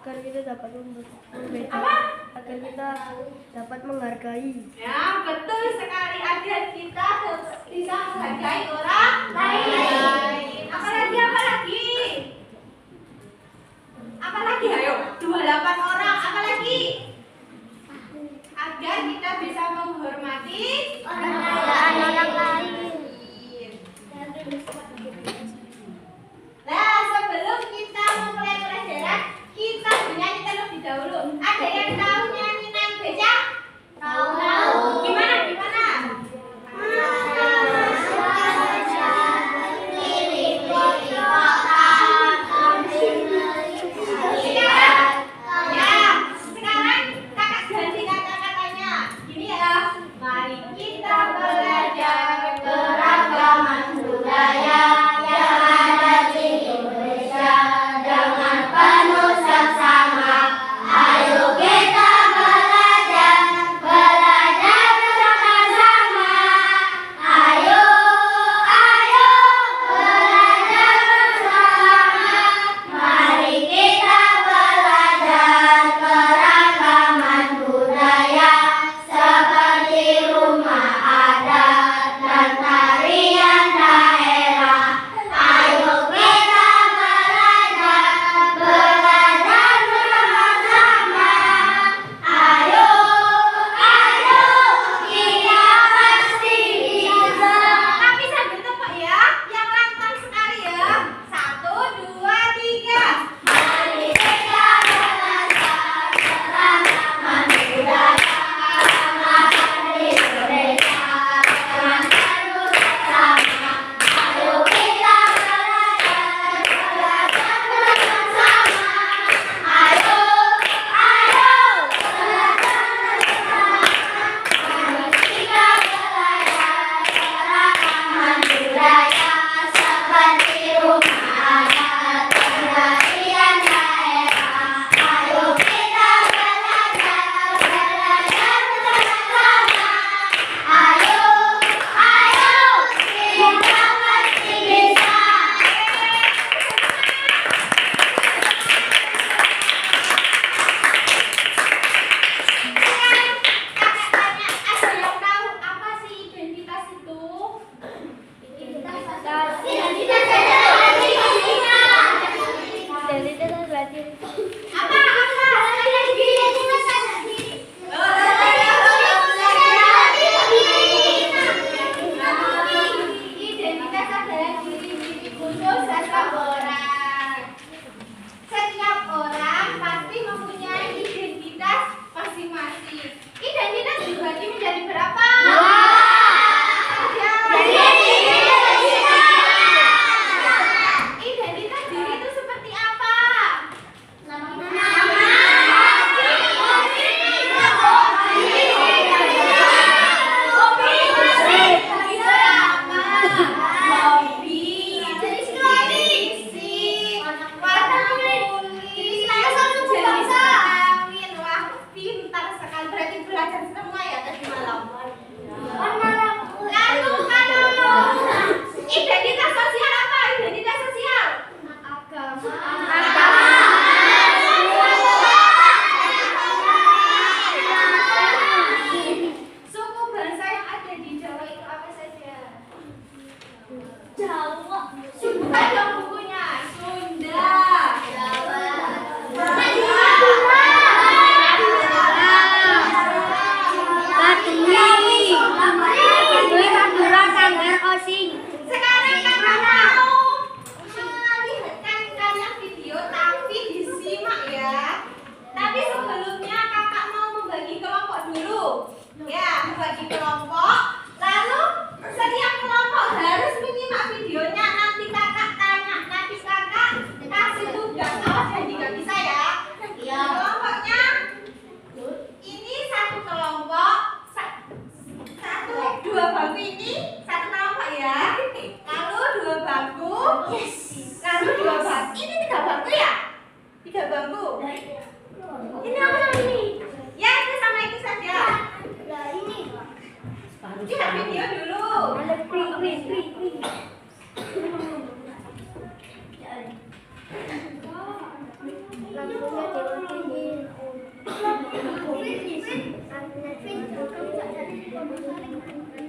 agar kita dapat membeda, agar kita dapat menghargai. Ya, betul sekali, agar kita bisa menghargai orang lain. Apalagi, apalagi? Apalagi, ayo, 28 orang, apalagi? Agar kita bisa menghormati orang lain. Nah, sebelum kita memulai pelajaran, kita bernyanyi terlebih dahulu. Ada yang tahu nyanyi naik becak? Tahu. Gimana, gimana? Ya, sekarang kakak ganti kata-katanya. Gini ya, mari kita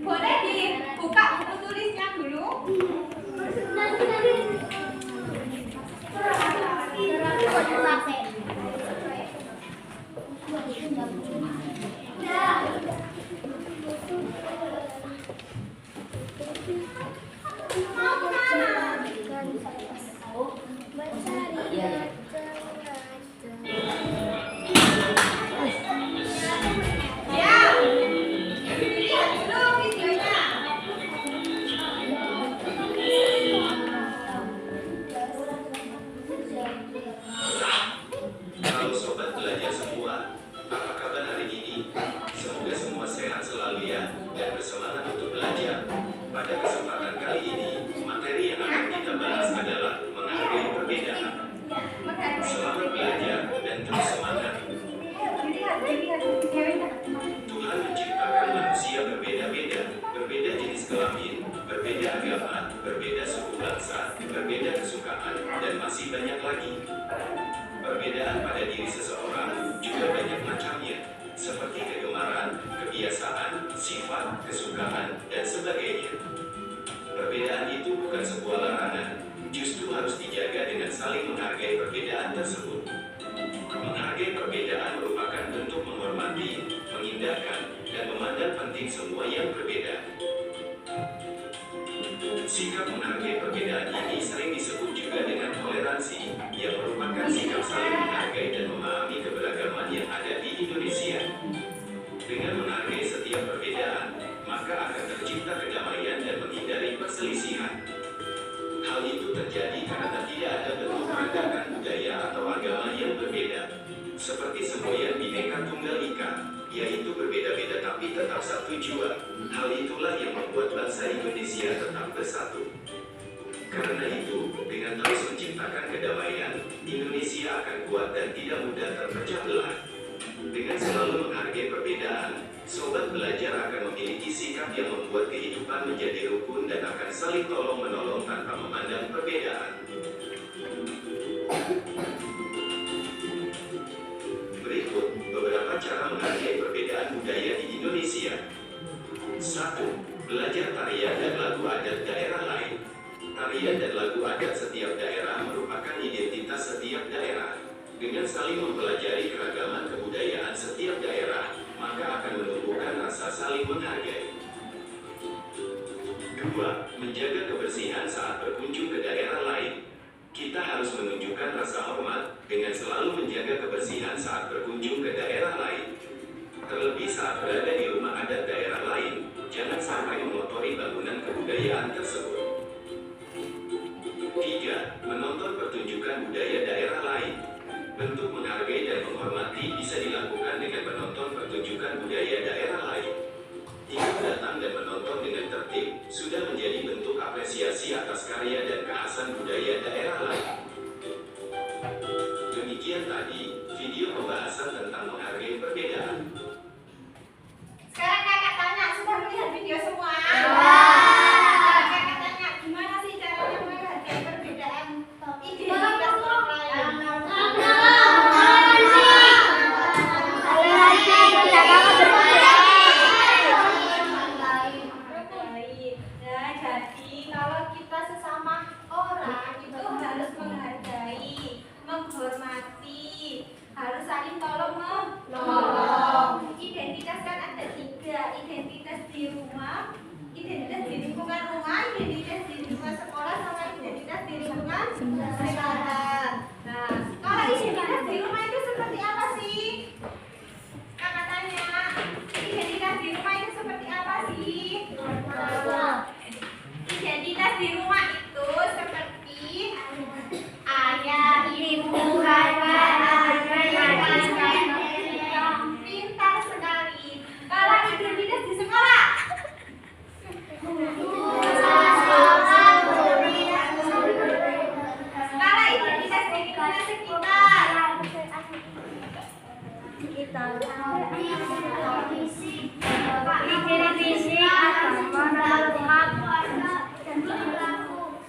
Boleh dibuka buku tulisnya dulu. Mau kemana? Ya, lihat dulu videonya. Halo sobat belajar semua, apa kabar hari ini? Semoga semua sehat selalu ya, dan bersemangat untuk belajar. Pada kesempatan kali ini, materi yang akan kita bahas adalah menghargai perbedaan. Selamat belajar dan terus semangat. Lihat videonya. Tuhan menciptakan manusia berbeda-beda, berbeda jenis kelamin, berbeda agama, berbeda suku bangsa, berbeda kesukaan, dan masih banyak lagi. Perbedaan pada diri seseorang juga banyak macamnya, seperti kegemaran, kebiasaan, sifat, kesukaan, dan sebagainya. Perbedaan itu bukan sebuah larangan, justru harus dijaga dengan saling menghargai perbedaan tersebut. Menghargai perbedaan merupakan bentuk menghormati, mengindahkan, dan memandang penting semua yang berbeda. Sikap menghargai perbedaan ini sering disebut juga dengan toleransi, yang merupakan sikap saling menghargai dan memahami keberagaman yang ada di Indonesia. Dengan menghargai setiap perbedaan, maka akan tercipta kedamaian dan menghindari perselisihan. Hal itu terjadi karena tidak ada bentuk peradaban budaya atau agama yang berbeda. Seperti semboyan Bhinneka Tunggal Ika, yaitu berbeda-beda tapi tetap satu jua. Hal itulah yang membuat bangsa Indonesia tetap bersatu. Karena itu, dengan terus menciptakan kedamaian, Indonesia akan kuat dan tidak mudah terpecah belah. Dengan selalu menghargai perbedaan, sobat belajar akan memiliki sikap yang membuat kehidupan menjadi rukun dan akan saling tolong-menolong tanpa memandang perbedaan. Berikut beberapa cara menghargai perbedaan budaya di Indonesia. 1. Belajar tarian dan lagu adat daerah lain. Tarian dan lagu adat setiap daerah merupakan identitas setiap daerah. Dengan saling mempelajari keragaman kebudayaan setiap daerah, maka akan menumbuhkan rasa saling menghargai. 2. Menjaga kebersihan saat berkunjung ke daerah lain. Kita harus menunjukkan rasa hormat dengan selalu menjaga kebersihan saat berkunjung ke daerah lain. Terlebih saat berada di rumah adat daerah lain, jangan sampai mengotori bangunan kebudayaan tersebut. 3. Menonton pertunjukan budaya daerah lain. Bentuk menghargai dan menghormati bisa dilakukan dengan menonton pertunjukan budaya daerah lain. Ikut datang dan menonton dengan tertib sudah menjadi bentuk apresiasi atas karya dan kehasan budaya daerah lain. Demikian tadi video pembahasan tentang menghargai perbedaan. Sekarang kakak tanya, sudah melihat video semua? Sekarang kakak tanya, gimana sih caranya menghargai perbedaan identitas orang lain? Nah, jadi kalau kita sesama orang itu harus menghargai, menghormati, harus saling tolong menolong. Identitas kan ada 3, identitas di rumah, identitas di lingkungan rumah, identitas di lingkungan sekolah, sama identitas di lingkungan sekolah. Nah, kalau identitas di rumah itu seperti apa sih? Kakak tanya, identitas di rumah itu seperti apa sih? Identitas di rumah itu seperti ayah, ibu, kakak, pintar sekali. Kalau identitas di sekolah, kalau identitas di lingkungan sekitar, Ciri fisik, agama, dan perilaku.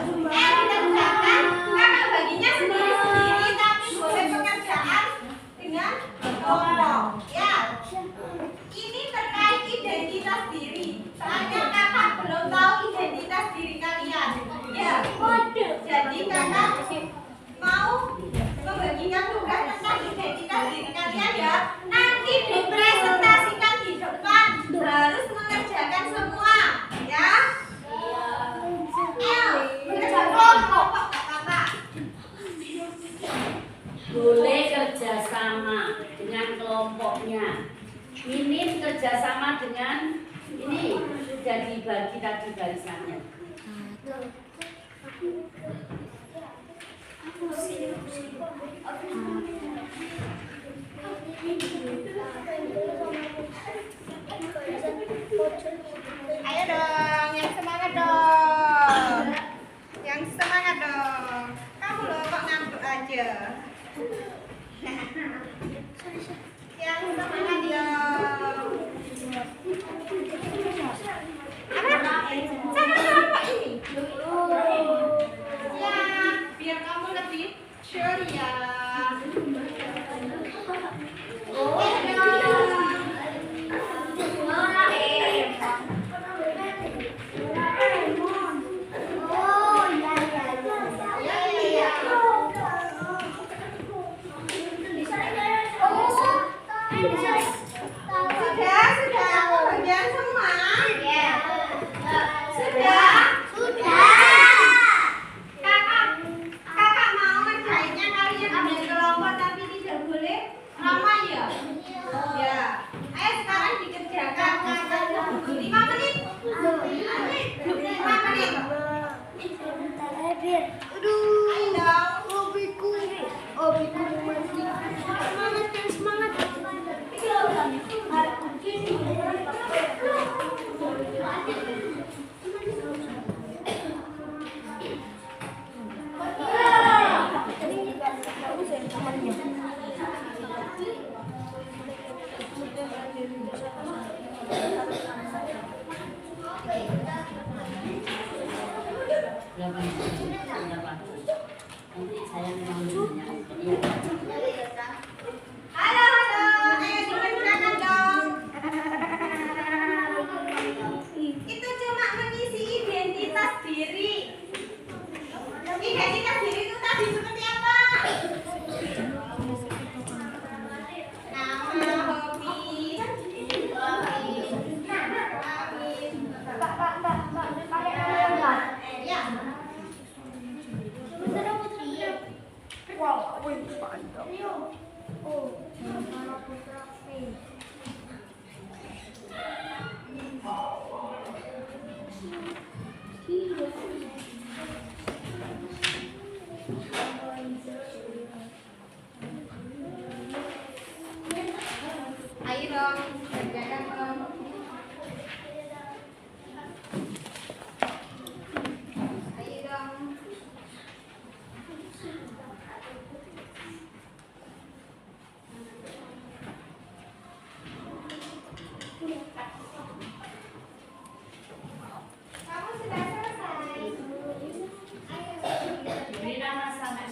dikerjakan kakak baginya sendiri-sendiri, tapi boleh pekerjaan dengan kelompok. Ya, ini terkait identitas diri. Soalnya kakak belum tahu identitas diri kalian. Ya, jadi kakak mau membagikan tugas tentang identitas diri kalian ya. Nanti dipresentasikan di depan, harus mengerjakan semua. Ya. Ayo, bekerja kelompok kakak. Boleh kerjasama dengan kelompoknya. Minim kerjasama dengan ini sudah dibagi tadi barisannya. Ayo dong, yang semangat dong. Yang semangat dong. Kamu loh kok ngantuk aja. Yang semangat dong. Apa? Sama kelompok ini. Ya, biar kamu lebih sure ya. Sudah, bagian semua. Sudah. Kakak mau ngerjainnya kalian ambil kelompok tapi tidak boleh lama ya. Ya. Ayo sekarang dikerjakan. 5 menit. 5 menit. Ayo dong. Nanti saya mengambilnya. Iya. Halo, ayo dikerjakan dong. Itu cuma mengisi identitas diri. Identitas diri itu tadi seperti apa? Nama, hobi, ya. Ayo dong, kerjakan dong. Ayo dong. Kamu sudah selesai. Ayo. Beri nama sama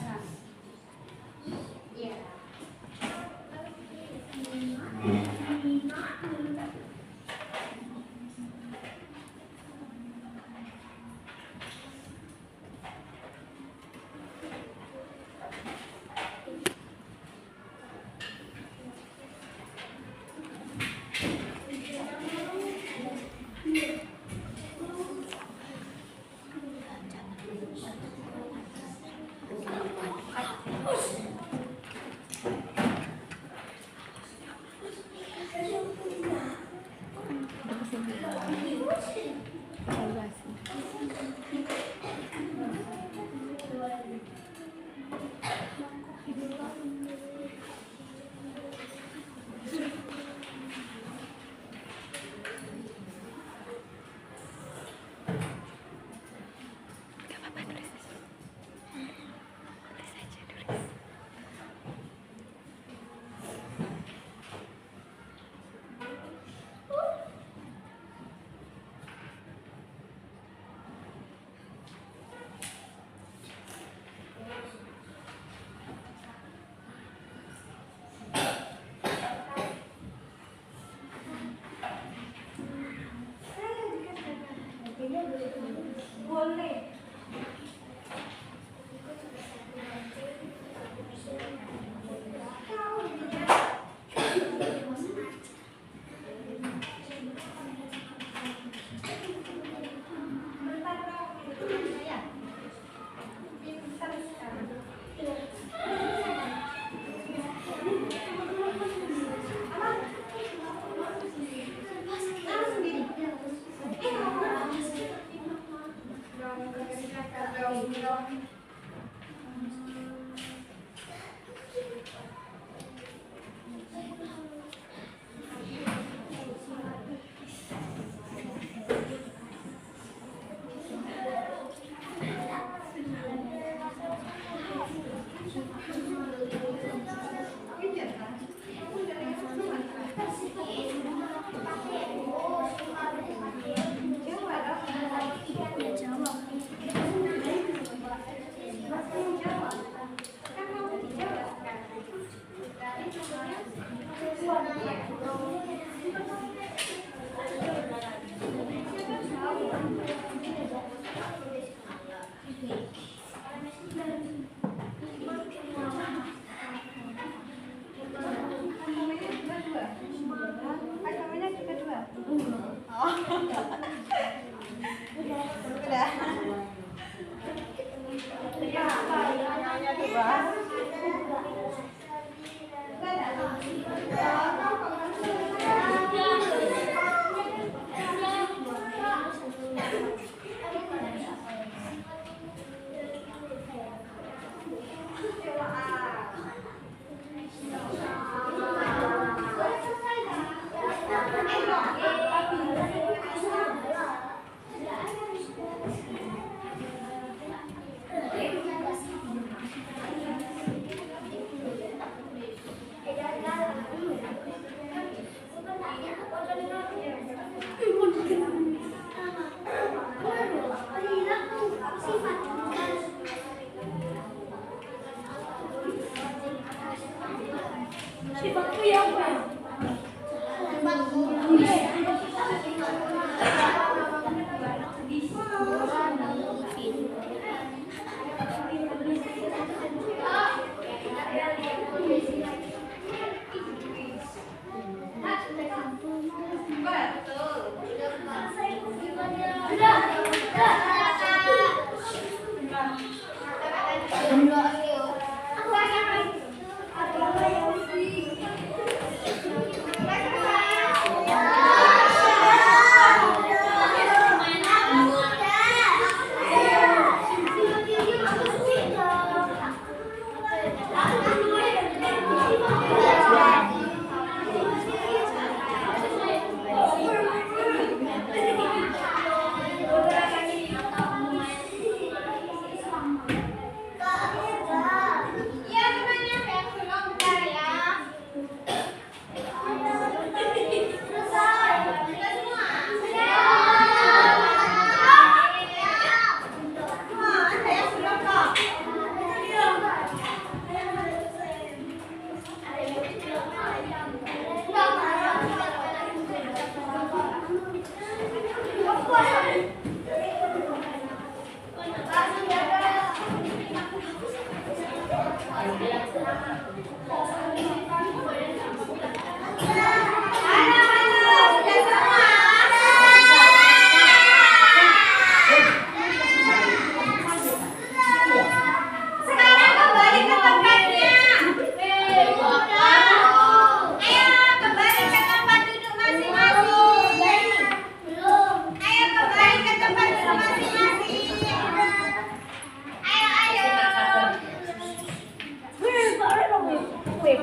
Wait,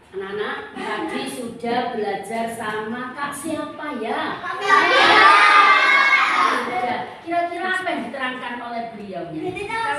Anak-anak tadi sudah belajar sama Kak siapa ya? Sudah. Kira-kira apa yang diterangkan oleh beliaunya?